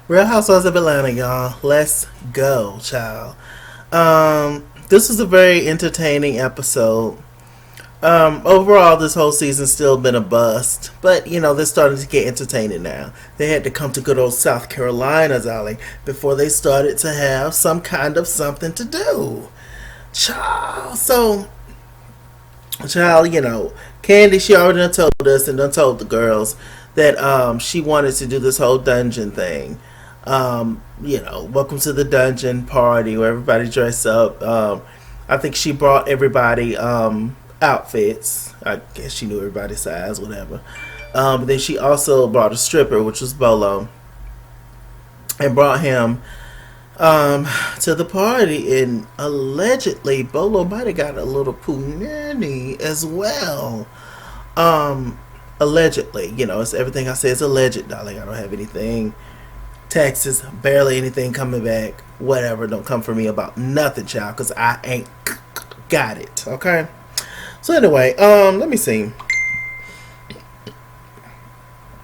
Real Housewives of Atlanta, y'all. Let's go, child. This was a very entertaining episode. Overall, this whole season's still been a bust, but they're starting to get entertaining now. They had to come to good old South Carolina, darling, before they started to have some kind of something to do. Child, so child, Candy, she already done told us and done told the girls that she wanted to do this whole dungeon thing. Welcome to the dungeon party where everybody dress up. I think she brought everybody outfits. I guess she knew everybody's size, whatever. But then she also brought a stripper, which was Bolo, and brought him to the party. And allegedly, Bolo might have got a little punani as well. Allegedly, it's everything I say is alleged, darling. I don't have anything. Taxes, barely anything coming back. Whatever, don't come for me about nothing, child, because I ain't got it. Okay. So anyway, let me see.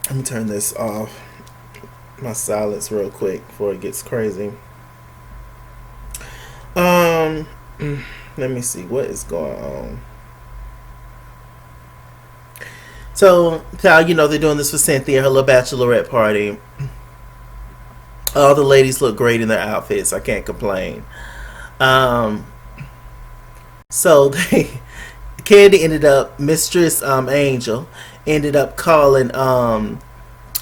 Let me turn this off. My silence real quick before it gets crazy. Let me see what is going on. So, child, they're doing this for Cynthia, her little bachelorette party. All the ladies look great in their outfits. I can't complain. So they Candy ended up Mistress Angel ended up calling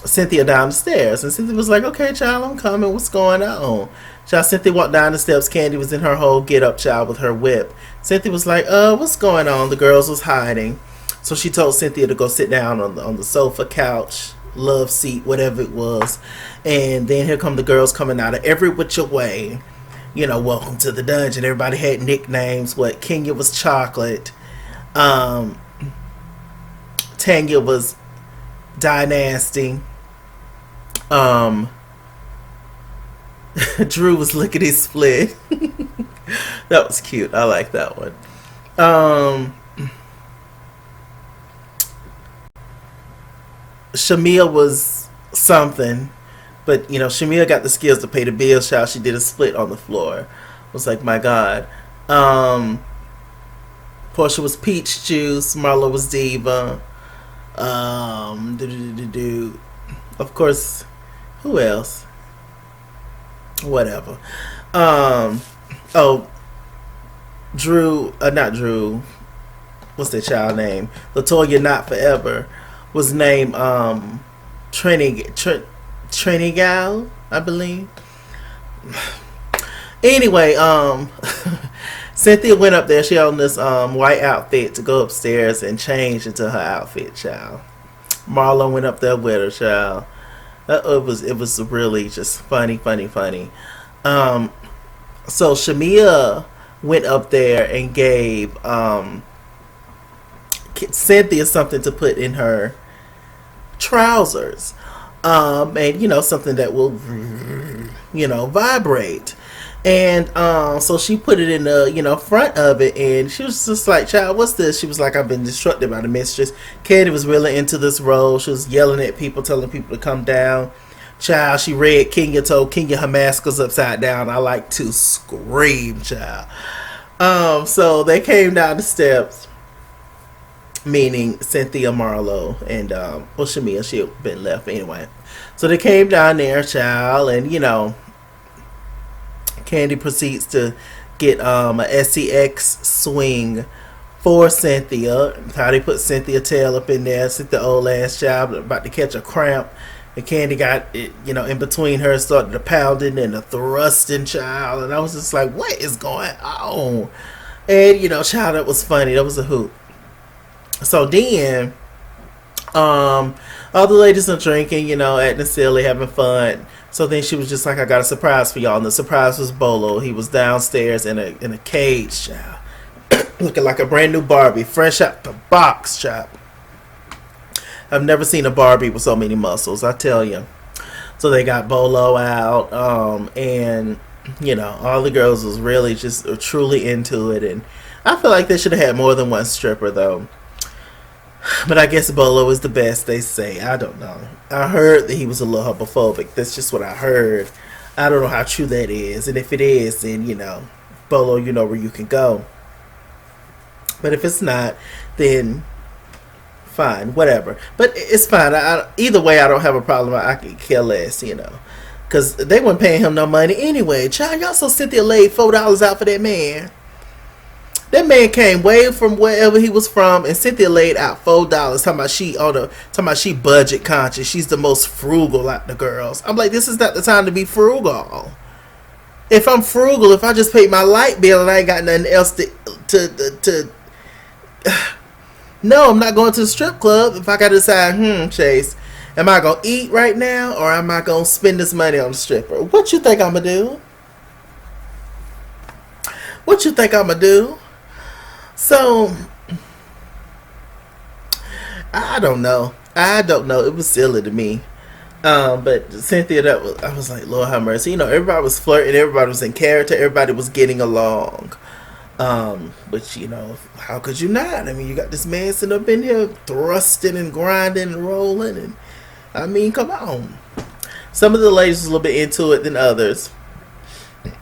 Cynthia down the stairs, and Cynthia was like, "Okay, child, I'm coming. What's going on?" Child, Cynthia walked down the steps. Candy was in her whole get up, child, with her whip. Cynthia was like, what's going on?" The girls was hiding, so she told Cynthia to go sit down on the sofa, couch, love seat, whatever it was. And then here come the girls coming out of every which way. Welcome to the dungeon. Everybody had nicknames. What, Kenya was Chocolate. Tanya was Dynasty. Drew was Lickety Split. That was cute. I like that one. Shamia was something. But, Shamia got the skills to pay the bills, child. She did a split on the floor. I was like, my God. Portia was Peach Juice. Marlo was Diva. Of course, who else? Whatever. Oh, Drew, not Drew. What's that child name? Latoya Not Forever was named Trinigal, I believe. Anyway, Cynthia went up there. She had on this white outfit to go upstairs and change into her outfit, child. Marlon went up there with her, child. It was really just funny. So Shamia went up there and gave Cynthia something to put in her trousers. And something that will vibrate. And so she put it in the front of it, and she was just like, "Child, what's this?" She was like, "I've been instructed by the mistress." Candy was really into this role. She was yelling at people, telling people to come down. Child, she read Kenya told Kenya her mask was upside down. I like to scream, child. So they came down the steps, meaning Cynthia, Marlo, and Shamia. She had been left anyway. So they came down there, child, and Candy proceeds to get a SEX swing for Cynthia. How they put Cynthia tail up in there. Cynthia old ass child about to catch a cramp. And Candy got it, in between her, started the pounding and the thrusting, child. And I was just like, what is going on? And child, that was funny. That was a hoot. So then, all the ladies are drinking, acting silly, having fun. So then she was just like, "I got a surprise for y'all." And the surprise was Bolo. He was downstairs in a cage, child, looking like a brand new Barbie, fresh out the box, child. I've never seen a Barbie with so many muscles, I tell you. So they got Bolo out, and all the girls was really just truly into it. And I feel like they should have had more than one stripper, though. But I guess Bolo is the best, they say. I don't know. I heard that he was a little homophobic. That's just what I heard. I don't know how true that is. And if it is, then, Bolo, you know where you can go. But if it's not, then fine, whatever. But it's fine. Either way, I don't have a problem. I could care less, Because they weren't paying him no money anyway. Child, y'all so Cynthia laid $4 out for that man. That man came way from wherever he was from, and Cynthia laid out $4. Talking about she budget conscious. She's the most frugal out the girls. I'm like, this is not the time to be frugal. If I'm frugal, if I just paid my light bill and I ain't got nothing else to no, I'm not going to the strip club. If I got to decide, Chase, am I gonna eat right now or am I gonna spend this money on the stripper? What you think I'm gonna do? What you think I'm gonna do? So, I don't know. It was silly to me. But Cynthia, I was like, Lord have mercy. Everybody was flirting. Everybody was in character. Everybody was getting along. But how could you not? I mean, you got this man sitting up in here thrusting and grinding and rolling. And I mean, come on. Some of the ladies was a little bit into it than others.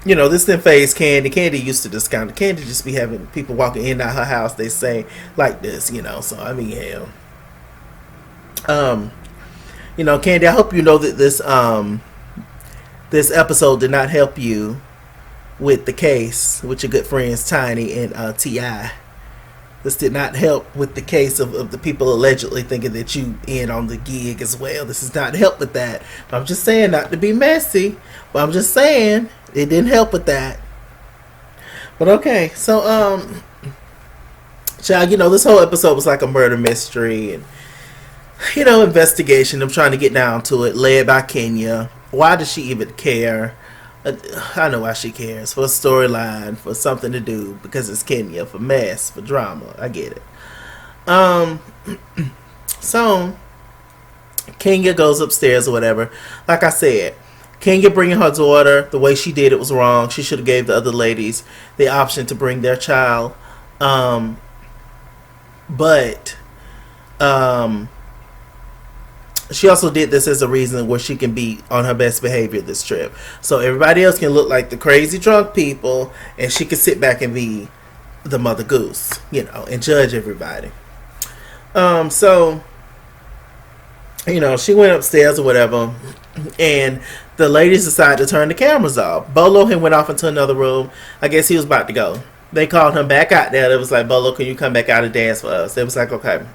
This didn't phase Candy. Candy used to discount it. Candy just be having people walking in and out her house, they say, like this, So, I mean, hell. Candy, I hope you know that this episode did not help you with the case with your good friends Tiny and T.I. This did not help with the case of the people allegedly thinking that you in on the gig as well. This does not help with that. I'm just saying, not to be messy, but I'm just saying it didn't help with that. But okay, so child, this whole episode was like a murder mystery and investigation. I'm trying to get down to it, led by Kenya. Why does she even care? I know why she cares. For a storyline, for something to do, because it's Kenya, for mess, for drama. I get it. So Kenya goes upstairs or whatever. Like I said, Kenya bringing her daughter, the way she did it was wrong. She should have gave the other ladies the option to bring their child. But she also did this as a reason where she can be on her best behavior this trip. So everybody else can look like the crazy drunk people, and she can sit back and be the mother goose, and judge everybody. So, she went upstairs or whatever, and the ladies decided to turn the cameras off. Bolo had went off into another room. I guess he was about to go. They called him back out there. It was like, Bolo, can you come back out and dance for us? It was like, okay.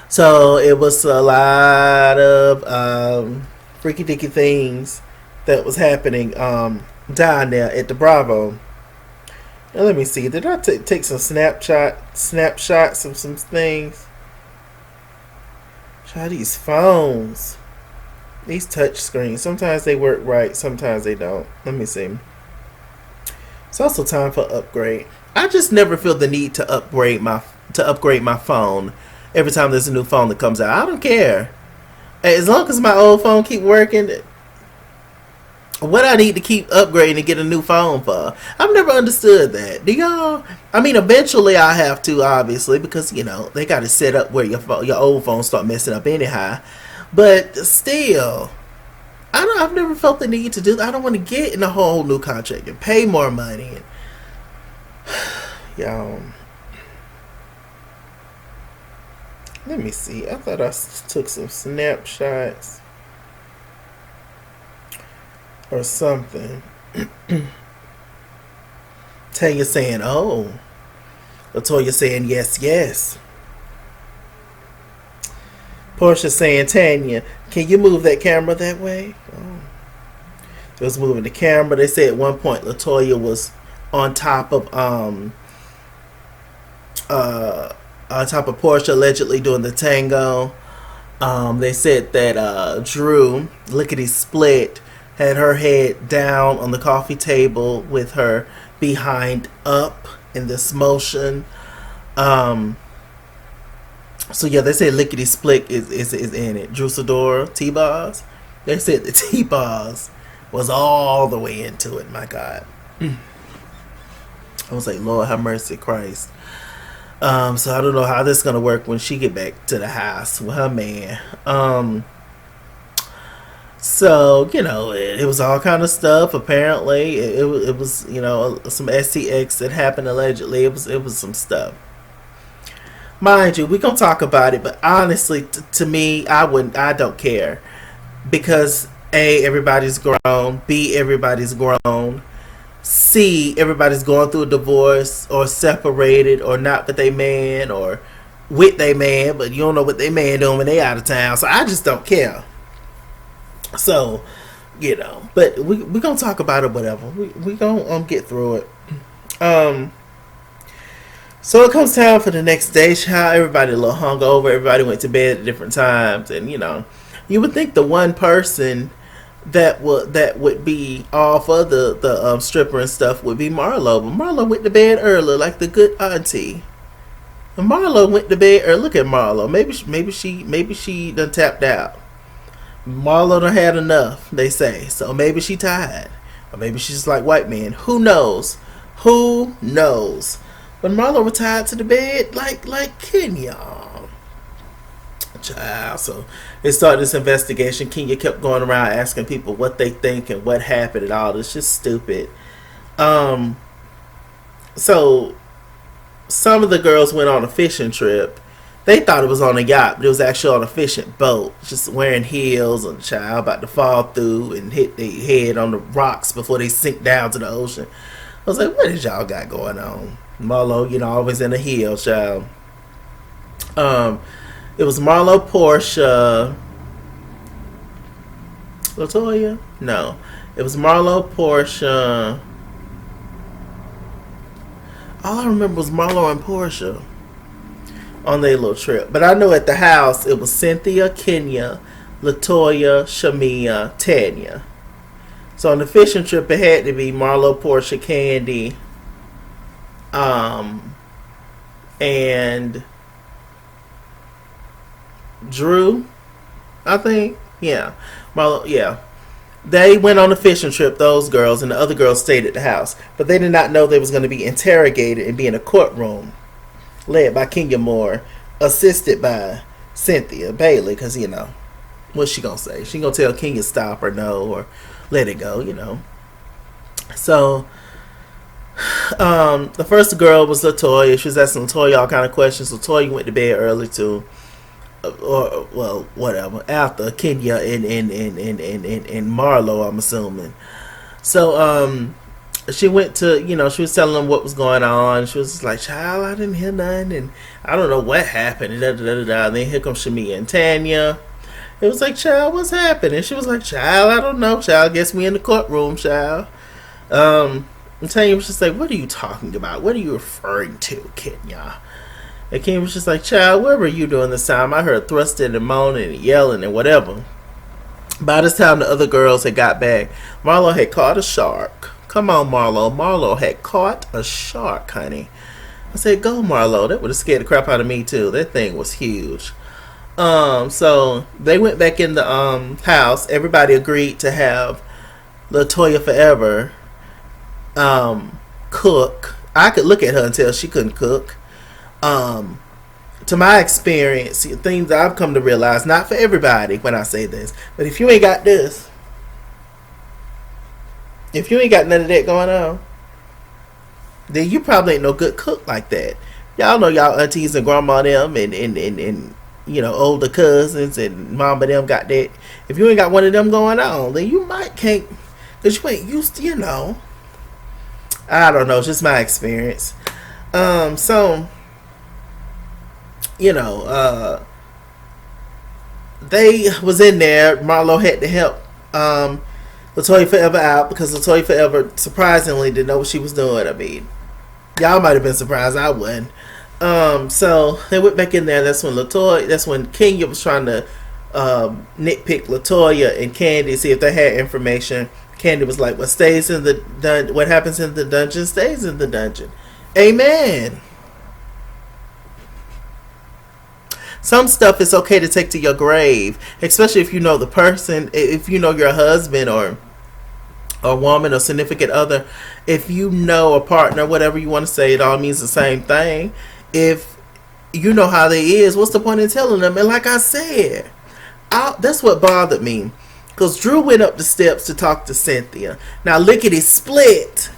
So it was a lot of freaky dicky things that was happening down there at the Bravo. Now let me see. Did I take some snapshots of some things? Try these phones. These touch screens. Sometimes they work right. Sometimes they don't. Let me see. It's also time for upgrade. I just never feel the need to upgrade my phone. Every time there's a new phone that comes out, I don't care. As long as my old phone keep working, what I need to keep upgrading to get a new phone for? I've never understood that. Do y'all? I mean, eventually I have to, obviously, because they got to set up where your old phone start messing up anyhow. But still, I've never felt the need to do that. I don't want to get in a whole new contract and pay more money. Y'all. Let me see. I thought I took some snapshots or something. Tanya saying, oh. Latoya saying, yes, yes. Portia saying, Tanya, can you move that camera that way? Oh. It was moving the camera. They said at one point Latoya was on top of Portia, allegedly doing the tango. They said that Drew, lickety split, had her head down on the coffee table with her behind up in this motion. So yeah, they said lickety split is in it. Drew Sidora, T-Boz. They said the T-Boz was all the way into it. My God. I was like, Lord have mercy, Christ. So I don't know how this is gonna work when she get back to the house with her man. So it was all kind of stuff. Apparently, it was some STX that happened allegedly. It was some stuff. Mind you, we gonna talk about it, but honestly, to me, I don't care because A, everybody's grown. B, everybody's grown. C, everybody's going through a divorce or separated or not with their man or with their man, but you don't know what their man doing when they out of town. So I just don't care. So, but we gonna talk about it, whatever. We gonna get through it. So it comes time for the next day, child. Everybody a little hungover. Everybody went to bed at different times, and you would think the one person that would be off of the stripper and stuff would be Marlo, but Marlo went to bed early like the good auntie. And Marlo went to bed early. Look at Marlo. Maybe she done tapped out. Marlo done had enough, they say. So maybe she tired. Or maybe she's like white man. Who knows? Who knows? But Marlo retired to the bed like Kenya. Child. So they started this investigation. Kenya kept going around asking people what they think and what happened and all this. Just stupid. So some of the girls went on a fishing trip. They thought it was on a yacht, but it was actually on a fishing boat. Just wearing heels and child about to fall through and hit their head on the rocks before they sink down to the ocean. I was like, what is y'all got going on? Marlo, always in a heel, child. It was Marlo, Portia, Latoya? No. It was Marlo, Portia. All I remember was Marlo and Portia on their little trip. But I know at the house it was Cynthia, Kenya, Latoya, Shamia, Tanya. So on the fishing trip it had to be Marlo, Portia, Candy, and Drew, I think. Yeah. Marlo, yeah. They went on a fishing trip, those girls, and the other girls stayed at the house. But they did not know they was going to be interrogated and be in a courtroom led by Kenya Moore, assisted by Cynthia Bailey, because, what's she going to say? She going to tell Kenya stop or no or let it go, So, the first girl was Latoya. She was asking Latoya all kind of questions. Latoya went to bed early too. Or well, whatever. After Kenya and Marlo, I'm assuming. So she went to she was telling them what was going on. She was like, "Child, I didn't hear nothing, and I don't know what happened." And then here comes Shamia and Tanya. It was like, "Child, what's happening?" She was like, "Child, I don't know. Child, guess we in the courtroom, child." And Tanya was just like, "What are you talking about? What are you referring to, Kenya?" And Kenya was just like, "Child, what were you doing this time? I heard thrusting and moaning and yelling and whatever." By this time, the other girls had got back. Marlo had caught a shark. Come on, Marlo. Marlo had caught a shark, honey. I said, "Go, Marlo." That would have scared the crap out of me, too. That thing was huge. So they went back in the house. Everybody agreed to have Latoya Forever cook. I could look at her and tell she couldn't cook. To my experience, things I've come to realize, not for everybody when I say this, but if you ain't got this, if you ain't got none of that going on, then you probably ain't no good cook like that. Y'all know y'all aunties and grandma them and older cousins and mama them got that. If you ain't got one of them going on, then you might can't, because you ain't used to, I don't know, it's just my experience. So they was in there. Marlo had to help Latoya Forever out because Latoya Forever surprisingly didn't know what she was doing. I mean, y'all might have been surprised. I wasn't. So they went back in there. That's when Kenya was trying to nitpick Latoya and Candy, see if they had information. Candy was like, what happens in the dungeon stays in the dungeon. Amen. Some stuff is okay to take to your grave, especially if you know the person, if you know your husband or woman or significant other, if you know a partner, whatever you want to say, it all means the same thing. If you know how they is. What's the point in telling them? And like I said, that's what bothered me. Because Drew went up the steps to talk to Cynthia. Now, Lickety Split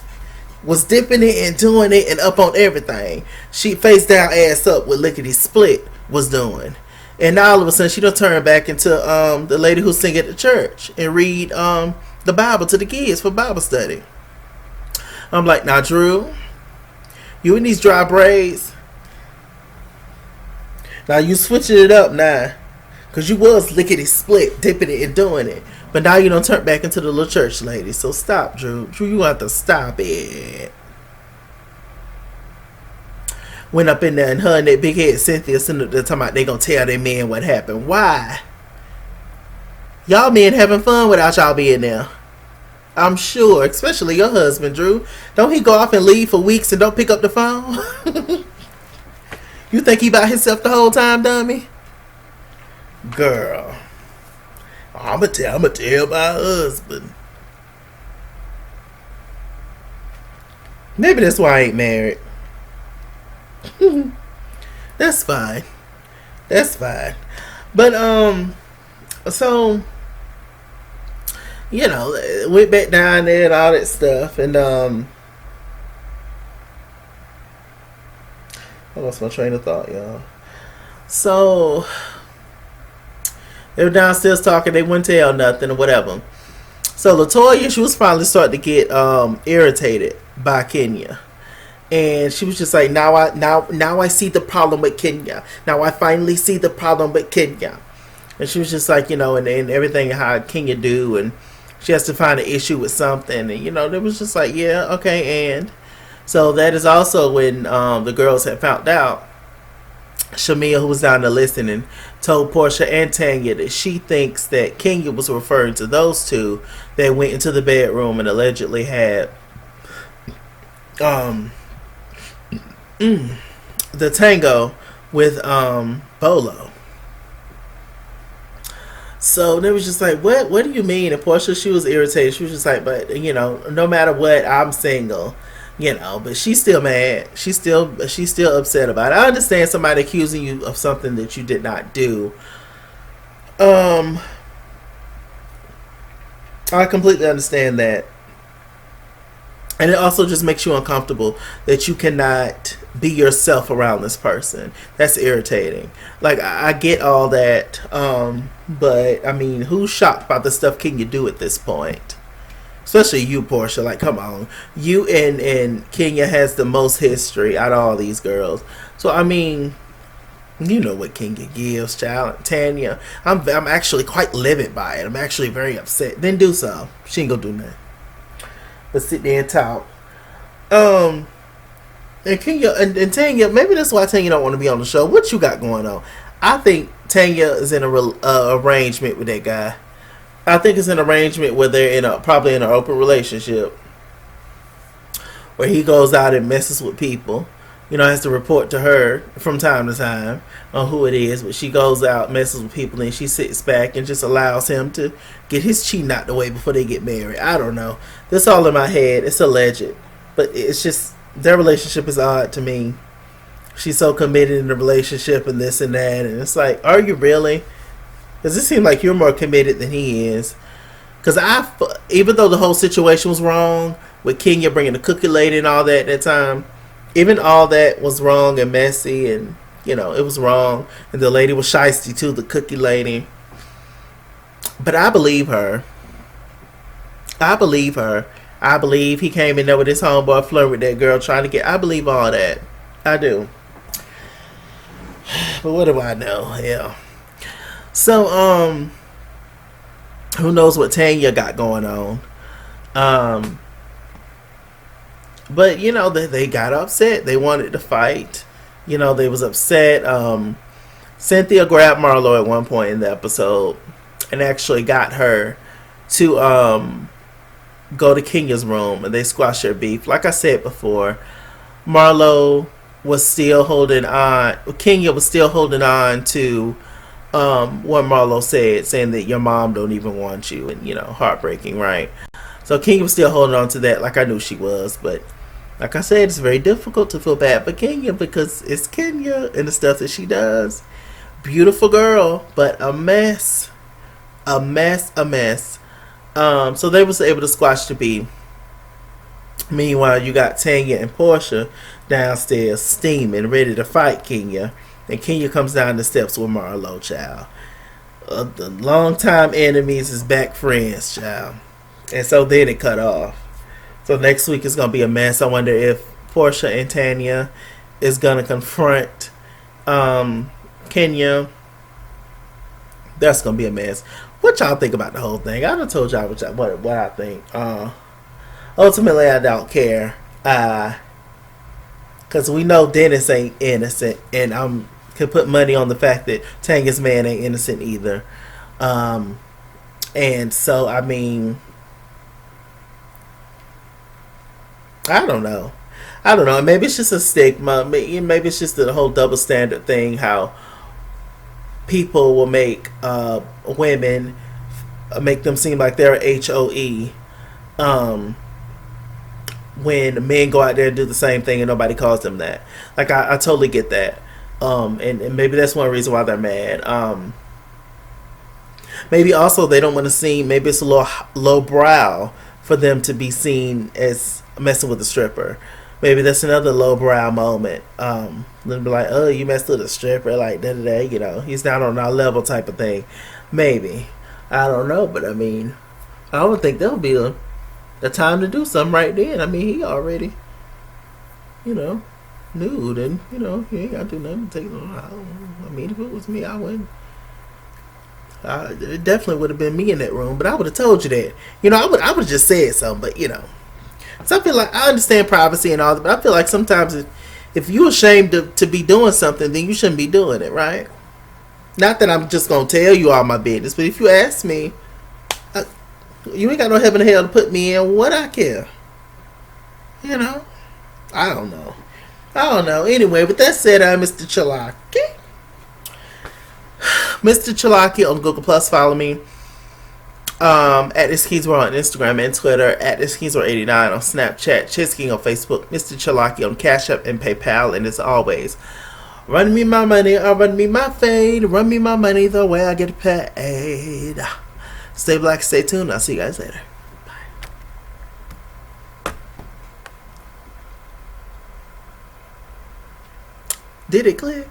was dipping it and doing it and up on everything. She face down, ass up, what Lickety Split was doing. And now all of a sudden, she done turned back into the lady who sing at the church and read the Bible to the kids for Bible study. I'm like, now, Drew, you in these dry braids. Now, you switching it up now. Because you was Lickety Split, dipping it and doing it. But now you don't turn back into the little church lady. So stop, Drew. Drew, you have to stop it. Went up in there and her and that big head Cynthia sitting up there talking about they gonna tell their men what happened. Why? Y'all men having fun without y'all being there. I'm sure, especially your husband, Drew. Don't he go off and leave for weeks and don't pick up the phone? You think he by himself the whole time, dummy? Girl, I'ma tell my husband. Maybe that's why I ain't married. That's fine. That's fine. But so you know, went back down there and all that stuff, and I lost my train of thought, y'all. So they were downstairs talking. They wouldn't tell nothing or whatever. So LaToya, she was finally starting to get irritated by Kenya, and she was just like, now I see the problem with Kenya. Now I finally see the problem with Kenya. And she was just like, and everything how Kenya do, and she has to find an issue with something, and it was just like, yeah, okay, and so that is also when the girls had found out. Shamia, who was down there listening, told Portia and Tanya that she thinks that Kenya was referring to those two that went into the bedroom and allegedly had the tango with Bolo. So they was just like, what do you mean? And Portia, she was irritated. She was just like, but no matter what, I'm single. But she's still mad. She's still upset about it. I understand somebody accusing you of something that you did not do. I completely understand that. And it also just makes you uncomfortable that you cannot be yourself around this person. That's irritating. Like, I get all that. But, I mean, who's shocked by the stuff can you do at this point? Especially you, Portia. Like, come on. You and Kenya has the most history out of all these girls. So, I mean, you know what Kenya gives, child. Tanya, I'm actually quite livid by it. I'm actually very upset. Then do so. She ain't gonna do nothing. But sit there and talk. And Kenya and Tanya, maybe that's why Tanya don't want to be on the show. What you got going on? I think Tanya is in a arrangement with that guy. I think it's an arrangement where they're probably in an open relationship, where he goes out and messes with people. Has to report to her from time to time on who it is. But she goes out, messes with people, and she sits back and just allows him to get his cheating out the way before they get married. I don't know. That's all in my head. It's alleged. But it's just, their relationship is odd to me. She's so committed in the relationship and this and that. And it's like, are you really? Does it seem like you're more committed than he is? Because even though the whole situation was wrong, with Kenya bringing the cookie lady and all that at that time, even all that was wrong and messy, and it was wrong, and the lady was shiesty too, the cookie lady. But I believe her. I believe he came in there with his homeboy flirting with that girl trying to get. I believe all that. I do. But what do I know? Yeah. So, who knows what Tanya got going on? But they got upset. They wanted to fight. They was upset. Cynthia grabbed Marlo at one point in the episode and actually got her to go to Kenya's room, and they squashed their beef. Like I said before, Marlo was still holding on. Kenya was still holding on to what Marlo said, saying that your mom don't even want you, and heartbreaking, right? So Kenya was still holding on to that, like I knew she was, but Like I said, it's very difficult to feel bad for Kenya because it's Kenya and the stuff that she does. Beautiful girl, but a mess. A mess, a mess. So they was able to squash the bee. Meanwhile, you got Tanya and Portia downstairs steaming, ready to fight Kenya. And Kenya comes down the steps with Marlo, child. The longtime enemies is back friends, child. And so then it cut off. So next week is going to be a mess. I wonder if Portia and Tanya is going to confront Kenya. That's going to be a mess. What y'all think about the whole thing? I done told y'all what I think. Ultimately, I don't care. Because we know Dennis ain't innocent. And I can put money on the fact that Tanya's man ain't innocent either. And so, I mean, I don't know. Maybe it's just a stigma. Maybe it's just the whole double standard thing. How people will make women make them seem like they're HOE. When men go out there and do the same thing and nobody calls them that. Like I totally get that. And maybe that's one reason why they're mad. Maybe also they don't want to seem. Maybe it's a little low brow for them to be seen as messing with a stripper. Maybe that's another lowbrow moment. Then be like, oh, you messed with a stripper, like da da da. You know, he's not on our level, type of thing. Maybe, I don't know, but I mean, I would think there'll be a time to do something right then. I mean, he already, nude, and he ain't got to do nothing to take it on. I mean, if it was me, I wouldn't. It definitely would have been me in that room, but I would have told you that. I would have just said something, but So I feel like I understand privacy and all that, but I feel like sometimes if you're ashamed to be doing something, then you shouldn't be doing it, right? Not that I'm just going to tell you all my business, but if you ask me, you ain't got no heaven and hell to put me in. What I care? I don't know. Anyway, with that said, I'm Mr. Chalaki. Mr. Chalaki on Google Plus. Follow me. At this Keys World on Instagram and Twitter, at this Keys World 89 on Snapchat, Chisking on Facebook, Mr. Chalaki on Cash App and PayPal, and as always, run me my money or run me my fade, run me my money the way I get paid. Stay black, stay tuned. I'll see you guys later. Bye. Did it click?